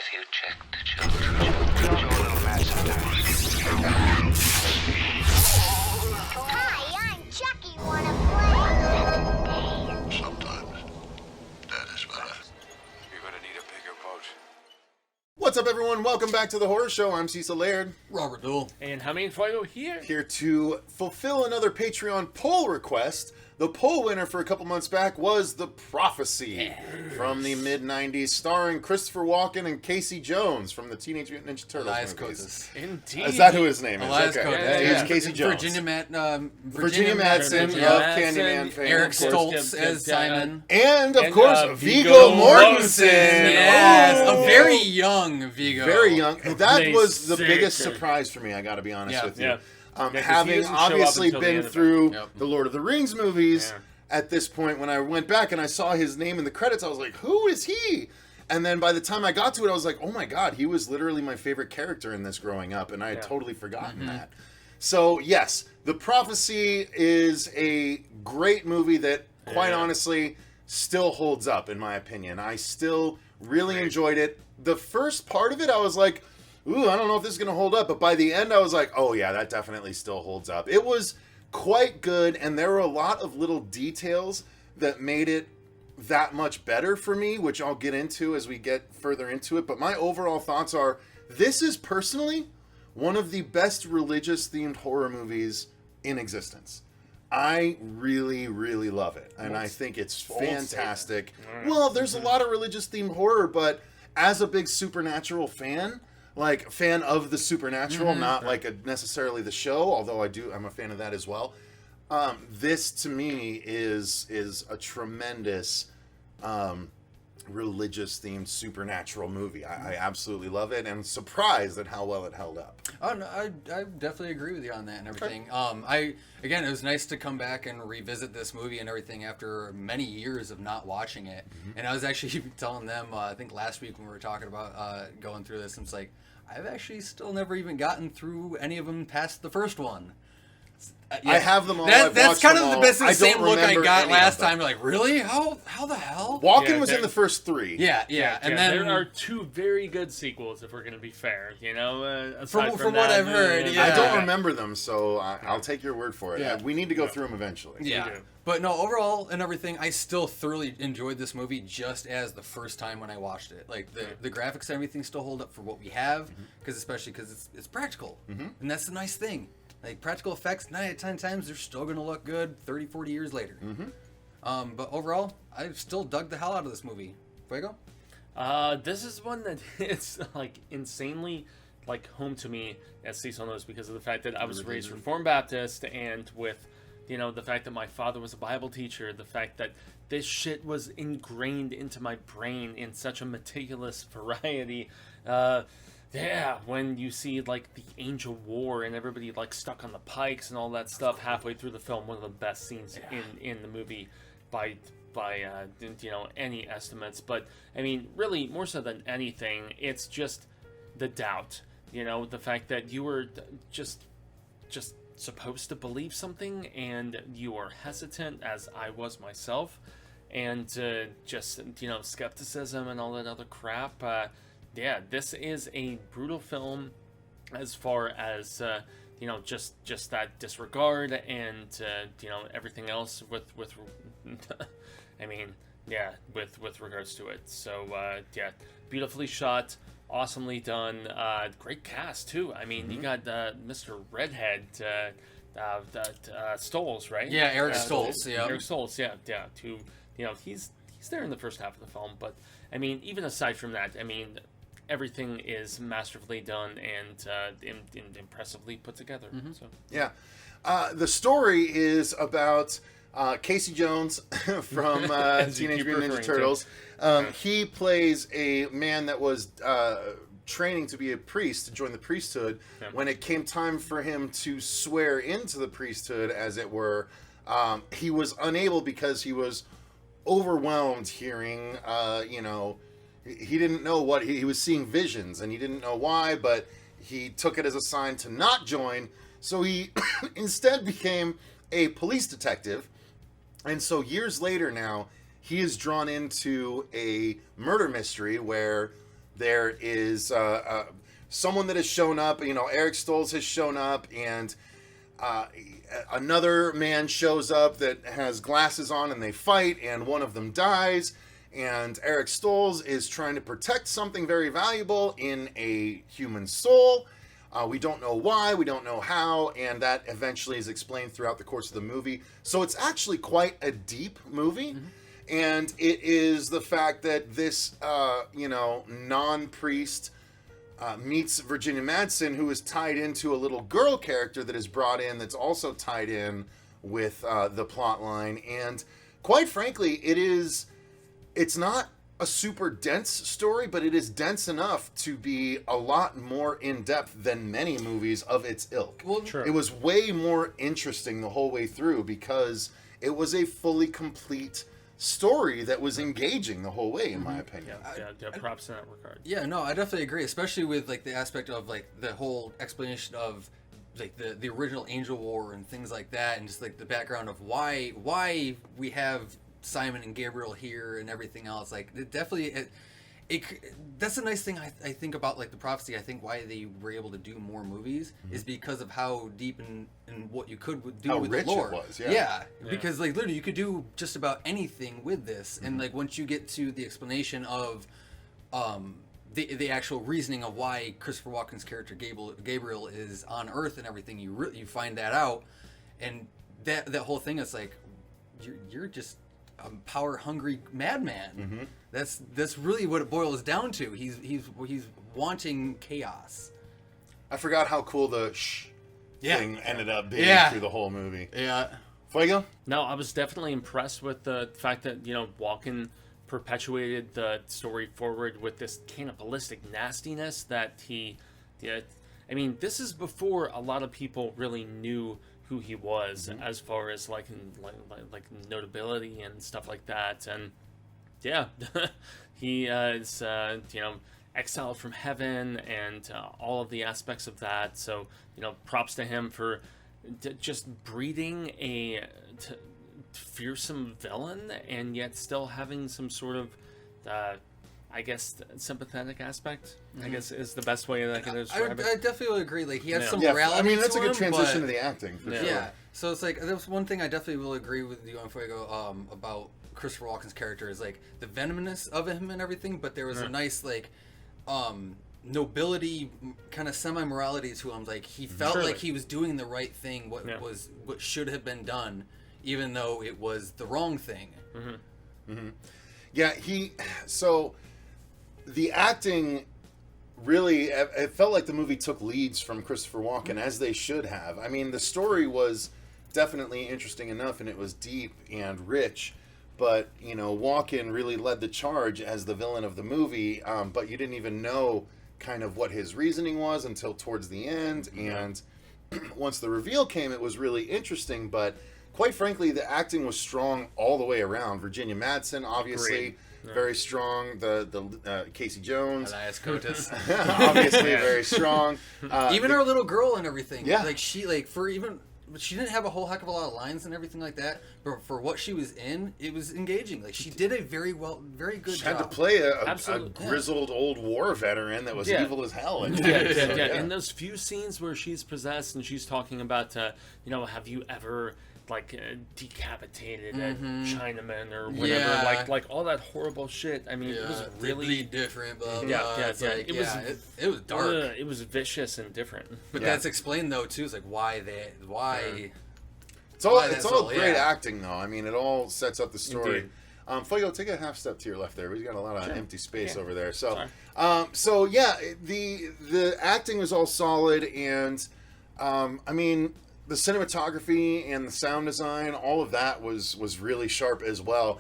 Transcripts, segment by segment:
Have you checked the children? Your little mad sometimes. Hi, I'm Chucky. Wanna play? Sometimes that is better. You're gonna need a bigger boat. What's up, everyone? Welcome back to the Horror Show. I'm Cecil, Laird. Robert Duell. And Jaime and Fuego here. Here to fulfill another Patreon poll request. The poll winner for a couple months back was The Prophecy from the mid-90s, starring Kristopher Walken and Casey Jones from the Teenage Mutant Ninja Turtles Elias movies. Koteas. Indeed. Is that who his name is? Elias Okay. Koteas. Here's Casey Jones. Virginia Madsen of Candyman fame. Eric of course. Stoltz as Simon. And, of And, course, Viggo Viggo Mortensen. Yes, Oh. a very young Viggo. Very young. That They was the sick. biggest surprise for me, I gotta be honest Yeah. with you. Yeah. Yeah, 'cause he Having doesn't show up obviously until the been end of it. through Yep. the Lord of the Rings movies, Yeah. at this point, when I went back and I saw his name in the credits, I was like, who is he? And then by the time I got to it, I was like, oh my god, he was literally my favorite character in this growing up, and I had totally forgotten that. So, yes, The Prophecy is a great movie that, quite honestly, still holds up, in my opinion. I still really enjoyed it. The first part of it, I was like, ooh, I don't know if this is going to hold up. But by the end, I was like, oh yeah, that definitely still holds up. It was quite good, and there were a lot of little details that made it that much better for me, which I'll get into as we get further into it. But my overall thoughts are, this is personally one of the best religious-themed horror movies in existence. I really, really love it, and I think it's fantastic. Well, there's a lot of religious-themed horror, but as a big Supernatural fan, like fan of the Supernatural, not like necessarily the show, although I'm a fan of that as well. This to me is a tremendous religious-themed supernatural movie. I absolutely love it, and I'm surprised at how well it held up. Oh, no, I definitely agree with you on that and everything. Again, it was nice to come back and revisit this movie and everything after many years of not watching it. And I was actually telling them, I think last week when we were talking about going through this, and it's like, I've actually still never even gotten through any of them past the first one. I have them all. I've That's watched kind them of all. the I same don't look I remember got any last of them. time. Like, really? How the hell? Walken Yeah, was in there- the first three. Yeah. And then there are two very good sequels, if we're going to be fair. You know, aside from that, what I've heard, I don't Yeah. remember them, so I'll take your word for it. Yeah. We need to go through them eventually. Yeah, do. but no, overall and everything, I still thoroughly enjoyed this movie just as the first time when I watched it. Like the graphics and everything still hold up for what we have, because it's practical, and that's the nice thing. Like practical effects, 9 out of 10 times they're still gonna look good 30, 40 years later. But overall, I still dug the hell out of this movie. Fuego? This is one that it's like insanely like home to me, as Cecil knows, because of the fact that I was raised Reformed Baptist, and with the fact that my father was a Bible teacher, the fact that this shit was ingrained into my brain in such a meticulous variety. Yeah, when you see like the Angel War and everybody like stuck on the pikes and all that stuff halfway through the film, one of the best scenes in the movie by any estimates. But I mean, really, more so than anything, it's just the doubt. The fact that you were just supposed to believe something and you are hesitant, as I was myself, and just skepticism and all that other crap. Yeah, this is a brutal film as far as just that disregard and everything else with I mean, yeah, with regards to it. So yeah, beautifully shot, awesomely done, great cast too. I mean, you got Mr. Redhead, Stoltz, right? Yeah, Eric Stoltz. Yeah, Eric Stoltz. Yeah. He's there in the first half of the film, but I mean, even aside from that, I mean, everything is masterfully done and impressively put together. So Yeah. The story is about Casey Jones from As you Teenage keep Mutant Ninja referring to. Turtles. He plays a man that was training to be a priest, to join the priesthood. Yeah. When it came time for him to swear into the priesthood, as it were, he was unable because he was overwhelmed hearing, he didn't know what he was seeing visions, and he didn't know why, but he took it as a sign to not join. So he instead became a police detective. And so years later now, he is drawn into a murder mystery where There is someone that has shown up. You know, Eric Stoltz has shown up, and another man shows up that has glasses on, and they fight, and one of them dies. And Eric Stoltz is trying to protect something very valuable in a human soul. We don't know why, we don't know how, and that eventually is explained throughout the course of the movie. So it's actually quite a deep movie, and it is the fact that this, non-priest meets Virginia Madsen, who is tied into a little girl character that is brought in that's also tied in with the plot line. And quite frankly, it's not a super dense story, but it is dense enough to be a lot more in-depth than many movies of its ilk. Well, True. It was way more interesting the whole way through because it was a fully complete story that was engaging the whole way, in my opinion. Yeah, props in that regard. Yeah, no, I definitely agree, especially with like the aspect of like the whole explanation of like the original Angel War and things like that, and just like the background of why we have Simon and Gabriel here and everything else. Like it definitely that's a nice thing I think about like the prophecy. I think why they were able to do more movies is because of how deep in what you could do How with rich the lore. it was, Yeah, because like literally you could do just about anything with this, and like once you get to the explanation of the actual reasoning of why Christopher Walken's character Gabriel is on Earth and everything, you find that out, and that whole thing is like you're just a power hungry madman. That's really what it boils down to. He's wanting chaos. I forgot how cool the thing ended up being through the whole movie. Yeah. Fuego? No, I was definitely impressed with the fact that, Walken perpetuated the story forward with this cannibalistic nastiness that he did. I mean, this is before a lot of people really knew who he was as far as like notability and stuff like that. And yeah, he is, exiled from heaven and all of the aspects of that. So, props to him for just breeding a fearsome villain and yet still having some sort of, I guess, sympathetic aspect, I guess, is the best way that I can describe it. I definitely agree. Like, he has some Yeah, morality I mean, that's to a good him, transition but- to the acting, for Yeah. sure. So it's like, there's one thing I definitely will agree with you on Fuego about Christopher Walken's character is like the venomous of him and everything, but there was a nice like nobility, kind of semi-morality to him. Like he felt Truly. like he was doing the right thing, what should have been done, even though it was the wrong thing. Yeah, so the acting really, it felt like the movie took leads from Christopher Walken, as they should have. I mean, the story was definitely interesting enough, and it was deep and rich, but, Walken really led the charge as the villain of the movie, but you didn't even know kind of what his reasoning was until towards the end, and once the reveal came, it was really interesting, but quite frankly, the acting was strong all the way around. Virginia Madsen, obviously, very strong. The Casey Jones, Elias Koteas. obviously very strong. Even her little girl and everything. Yeah. Like she she didn't have a whole heck of a lot of lines and everything like that, but for what she was in, it was engaging. Like she did a very good She job. had to play a Absolutely. grizzled old war veteran that was evil as hell. And Yeah. And those few scenes where she's possessed and she's talking about, have you ever decapitated a Chinaman or whatever? Yeah. Like all that horrible shit. I mean, it was really different. Blah, blah, Yeah, blah. yeah, It's yeah. like, It was it was dark. It was vicious and different. But Yeah. that's explained though too. It's like why. It's all all, great yeah. acting, though. I mean, it all sets up the story. Indeed. Fuego, take a half step to your left there. We've got a lot of empty space over there. So, Sorry. the acting was all solid, and I mean, the cinematography and the sound design, all of that was really sharp as well.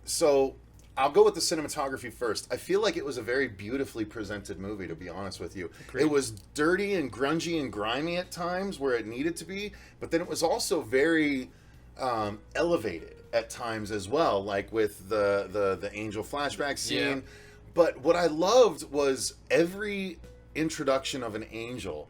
So I'll go with the cinematography first. I feel like it was a very beautifully presented movie, to be honest with you. It was dirty and grungy and grimy at times where it needed to be, but then it was also very elevated at times as well, like with the angel flashback scene. Yeah. But what I loved was every introduction of an angel.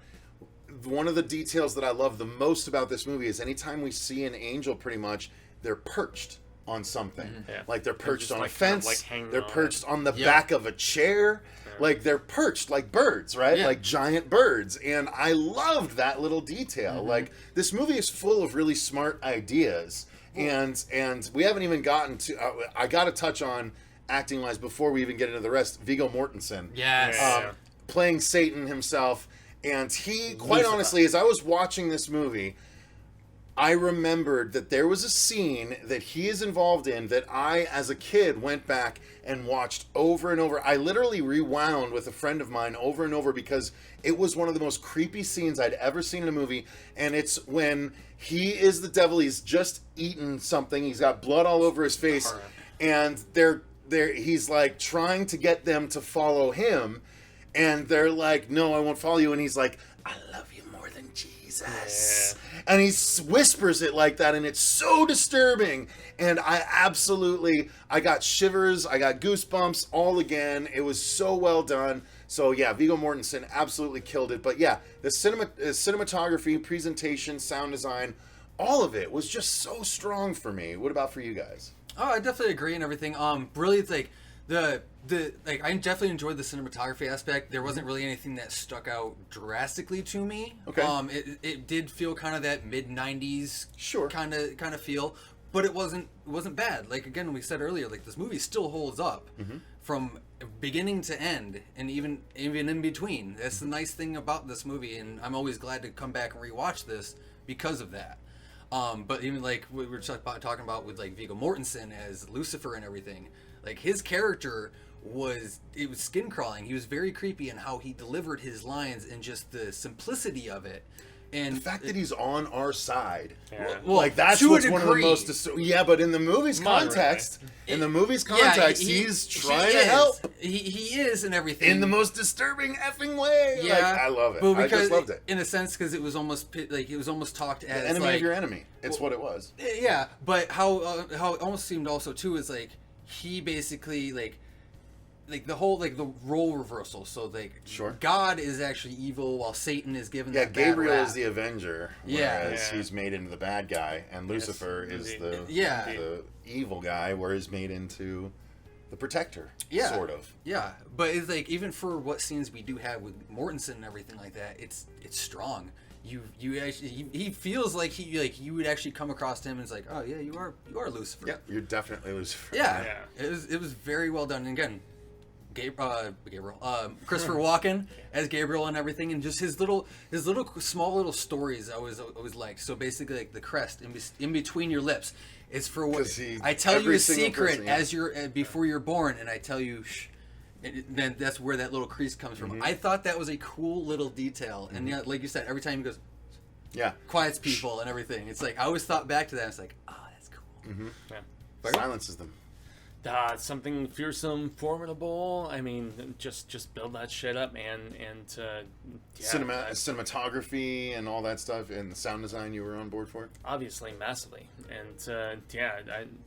One of the details that I love the most about this movie is anytime we see an angel, pretty much, they're perched on something. Yeah. Like they're perched just on a like kind of fence, like hanging they're on perched on the Yeah. back of a chair. Like they're perched like birds, right? Yeah. Like giant birds. And I loved that little detail. Like this movie is full of really smart ideas. And we haven't even gotten to I got to touch on acting wise before we even get into the rest. Viggo Mortensen. Yes. Playing Satan himself. And he, quite Lucifer. honestly, as I was watching this movie, I remembered that there was a scene that he is involved in that I, as a kid, went back and watched over and over. I literally rewound with a friend of mine over and over because it was one of the most creepy scenes I'd ever seen in a movie. And it's when he is the devil. He's just eaten something. He's got blood all over his face. And he's like trying to get them to follow him. And they're like, no, I won't follow you. And he's like, I love you more than Jesus. Yeah. And he whispers it like that. And it's so disturbing. And I got shivers. I got goosebumps all again. It was so well done. So yeah, Viggo Mortensen absolutely killed it. But yeah, the cinematography, presentation, sound design, all of it was just so strong for me. What about for you guys? Oh, I definitely agree and everything. Really, it's like I definitely enjoyed the cinematography aspect. There wasn't really anything that stuck out drastically to me. Okay. It did feel kind of that mid-90s Sure. kind of feel, but it wasn't bad. Like again, we said earlier, like this movie still holds up from beginning to end, and even in between. That's the nice thing about this movie, and I'm always glad to come back and rewatch this because of that. But even like we were talking about with like Viggo Mortensen as Lucifer and everything, like his character was skin crawling. He was very creepy in how he delivered his lines and just the simplicity of it. And The fact that he's on our side, Yeah. well, like that's to a what's one of the degree. most. Yeah, but in the movie's context, he's trying to help He is and everything in the most disturbing effing way. Yeah, Like, I love it. But I because just loved it. in a sense, because it was almost talked as The enemy like, of your enemy. It's what it was. Yeah, but how it almost seemed also too is like he basically like the whole like the role reversal. So like Sure. God is actually evil while Satan is given Yeah, that bad Gabriel rap. is the Avenger, Yeah. whereas Yeah. he's made into the bad guy, and Lucifer is indeed. the evil guy, where he's made into the protector, Yeah. sort of. Yeah, but it's like even for what scenes we do have with Mortensen and everything like that, it's strong. You actually he feels like you would actually come across him and it's like, oh yeah, you are Lucifer. Yeah, you're definitely Lucifer. Yeah. Yeah. It was very well done. And again, Christopher Walken as Gabriel and everything, and just his little small little stories I always like. So basically, like the crest in between your lips is for what 'Cause I tell you every a single secret person, yeah. as you're before you're born, and I tell you shh. And then that's where that little crease comes from. I thought that was a cool little detail, and yeah, like you said, every time he goes, Yeah. quiets people and everything. It's like I always thought back to that. It's like, oh, that's cool. Yeah. Silences them. Something fearsome, formidable. I mean, just build that shit up, man. And Cinematography and all that stuff, and the sound design you were on board for? obviously massively. And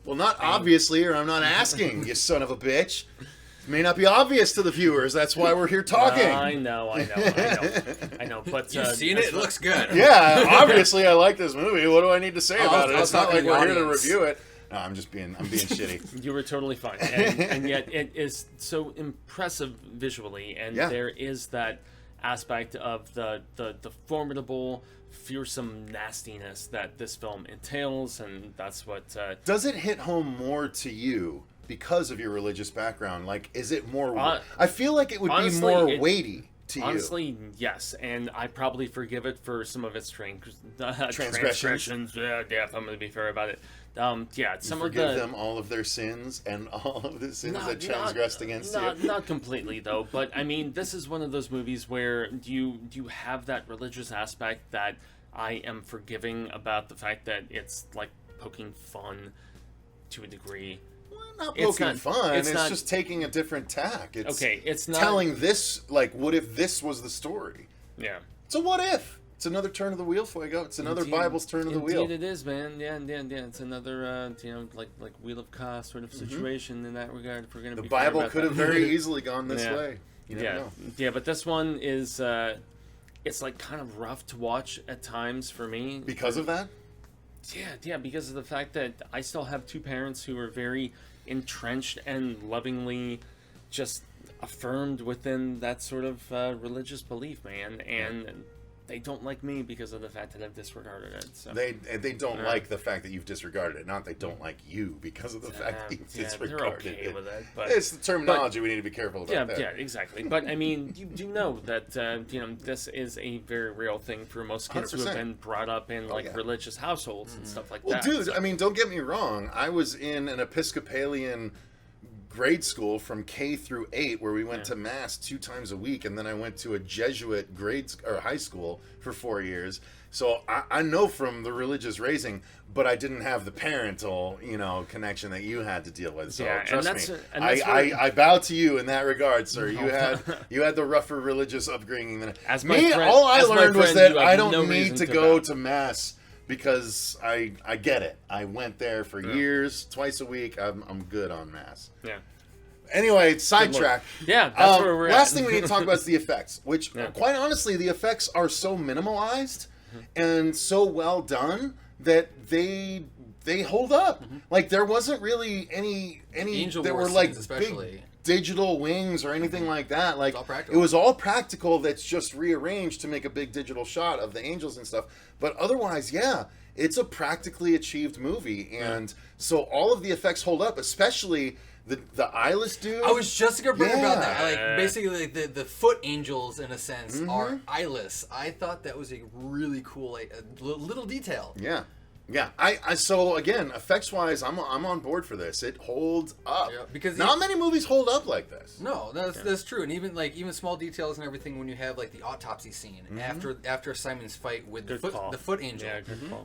Well, not obviously, or I'm not asking, you son of a bitch. It may not be obvious to the viewers. That's why we're here talking. I know. But You've seen it? It looks good. Yeah, obviously I like this movie. What do I need to say about it? I'll It's not talk like to the we're here to audience. review it. No, I'm being shitty. You were totally fine, and yet it is so impressive visually, and Yeah. there is that aspect of the formidable, fearsome nastiness that this film entails, and that's what. Does it hit home more to you because of your religious background? Like, is it more? Hon- I feel like it would honestly, be more it- weighty to Honestly, yes, and I probably forgive it for some of its Transgressions. transgressions. Yeah, if I'm going to be fair about it. Yeah, you. some Forgive of the them all of their sins and all of the sins Not- that transgressed against you. Not completely though, but I mean, this is one of those movies where you have that religious aspect that I am forgiving about the fact that it's like poking fun to a degree. Not It's poking not- fun. it's It's not- just taking a different tack. It's Okay, it's not telling this, like, what if this was the story? Yeah. It's a what if. It's another turn of the wheel, Fuego. It's another Indeed. Bible's turn of the wheel. Indeed it is, man. Yeah. It's another, like Wheel of Ka sort of situation in that regard. If we're gonna The be fair Bible about could that. have very easily gone this Yeah. way. You never know. Yeah, but this one is, it's like kind of rough to watch at times for me. Because of that? Yeah, because of the fact that I still have two parents who are very entrenched and lovingly just affirmed within that sort of religious belief, man, and they don't like me because of the fact that I've disregarded it. So. They don't like the fact that you've disregarded it, not they don't like you because of the fact that you've disregarded they're okay it. with it. But, it's the terminology we need to be careful about. Yeah, exactly. But I mean, you do know that this is a very real thing for most kids who have 100%. been brought up in religious households and stuff like that. Well, dude, so. I mean, don't get me wrong. I was in an Episcopalian grade school from K through 8 where we went to mass 2 times a week, and then I went to a Jesuit high school for 4 years. So I know from the religious raising, but I didn't have the parental, connection that you had to deal with. So trust me, I bow to you in that regard, sir. You had the rougher religious upbringing than as me. Friend, all I learned was that I don't no need to go to mass. Because I get it. I went there for years, twice a week. I'm good on mass. Yeah. Anyway, sidetrack. Yeah, that's where we're at. Last thing we need to talk about is the effects, which, quite honestly, the effects are so minimalized and so well done that they hold up. Like, there wasn't really any Angel that War were like scenes especially. big digital wings or anything like that. Like, all it was all practical that's just rearranged to make a big digital shot of the angels and stuff. But otherwise, it's a practically achieved movie. And so all of the effects hold up, especially the eyeless dude. I was just gonna bring about that. Like, basically, the foot angels, in a sense, are eyeless. I thought that was a really cool, little detail. Yeah, so again, effects wise, I'm on board for this. It holds up because not many movies hold up like this. No, that's true, and even small details and everything. When you have the autopsy scene after Simon's fight with the foot angel,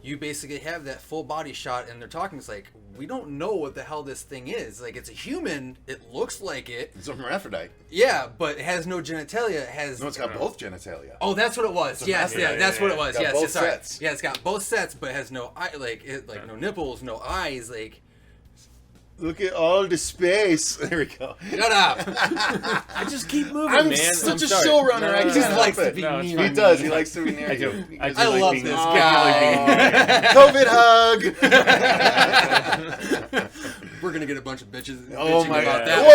you basically have that full body shot, and they're talking. It's like, we don't know what the hell this thing is. Like, it's a human. It looks like it. It's a hermaphrodite. Yeah, but it has no genitalia. It's got both genitalia. Oh, that's what it was. Yes, that's what it was. Got both sets. Yeah, it's got both sets, but it has no eye, no nipples, no eyes. Like, look at all the space. There we go. Shut up. I just keep moving, I'm man. such I'm a sorry. showrunner. I He can't just help likes it. to be near He me. does. He likes to be near I you. do. I love being- this Oh, guy. COVID hug. We're gonna get a bunch of bitches Oh bitching my about god! that.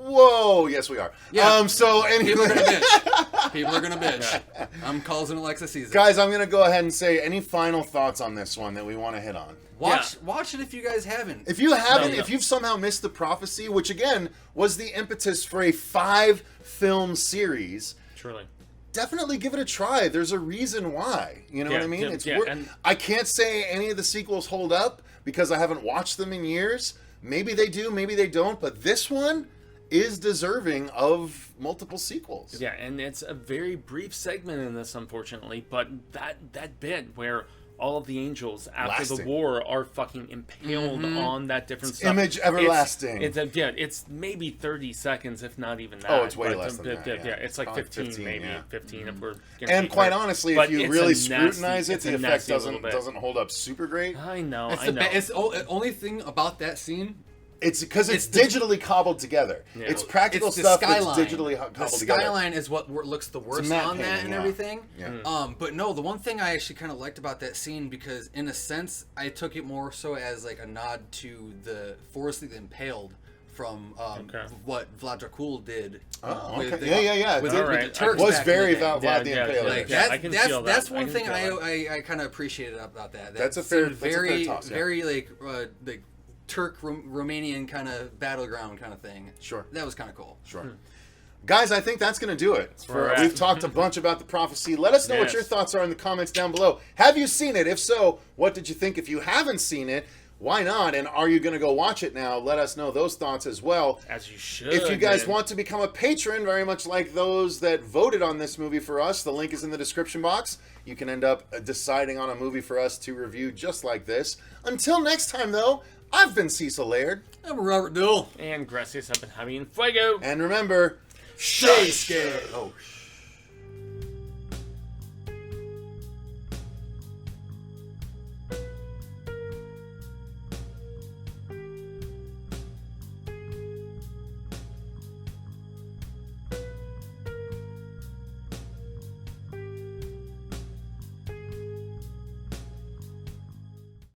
Whoa! Yes, we are. Yeah. So People are anyway, gonna bitch. People are gonna bitch. I'm causing Alexa season. guys, I'm gonna go ahead and say any final thoughts on this one that we want to hit on. Watch it if you guys haven't. If you haven't, if you've somehow missed the prophecy, which again was the impetus for a 5-film series, Truly. definitely give it a try. There's a reason why. You know what I mean? And I can't say any of the sequels hold up because I haven't watched them in years. Maybe they do, maybe they don't. But this one is deserving of multiple sequels. Yeah, and it's a very brief segment in this, unfortunately. But that bit where all of the angels after the war are fucking impaled on that different stuff. Image everlasting. It's maybe 30 seconds, if not even that. Oh, it's way less than that. Yeah, it's like Probably 15 maybe. yeah. 15 if we're gonna And be quite fair. honestly, But if you it's really a scrutinize it, nasty- the it's a effect nasty little bit. doesn't hold up super great. I know. It's the only thing about that scene. It's because it's the- digitally cobbled together. Yeah. It's practical It's the stuff skyline. that's digitally cobbled The together. skyline is what looks the worst matte on that painting, and yeah. everything. Yeah. But no, the one thing I actually kind of liked about that scene, because in a sense I took it more so as like a nod to the Forest of the Impaled from what Vlad Dracul did. Oh, with okay. the- Yeah. With, All with right. the Turks It was back in very the day. Vlad the Yeah, Impaler. Like yeah. I can feel that. that's I one can thing feel that. I kind of appreciated about that. That's a fair- seemed that's a fair very toss, yeah. very like Turk Romanian kind of battleground kind of thing. Sure. That was kind of cool. Sure. Guys, I think that's going to do it. where we're We've at. talked a bunch about the prophecy. Let us know what Yes. your thoughts are in the comments down below. Have you seen it? If so, what did you think? If you haven't seen it, why not? And are you going to go watch it now? Let us know those thoughts as well. As you should. If you guys man. want to become a patron, very much like those that voted on this movie for us, the link is in the description box. You can end up deciding on a movie for us to review just like this. Until next time, though, I've been Cecil Laird. I'm Robert Duell. And gracias up and Jaime and Fuego. And remember, Stay scared. oh,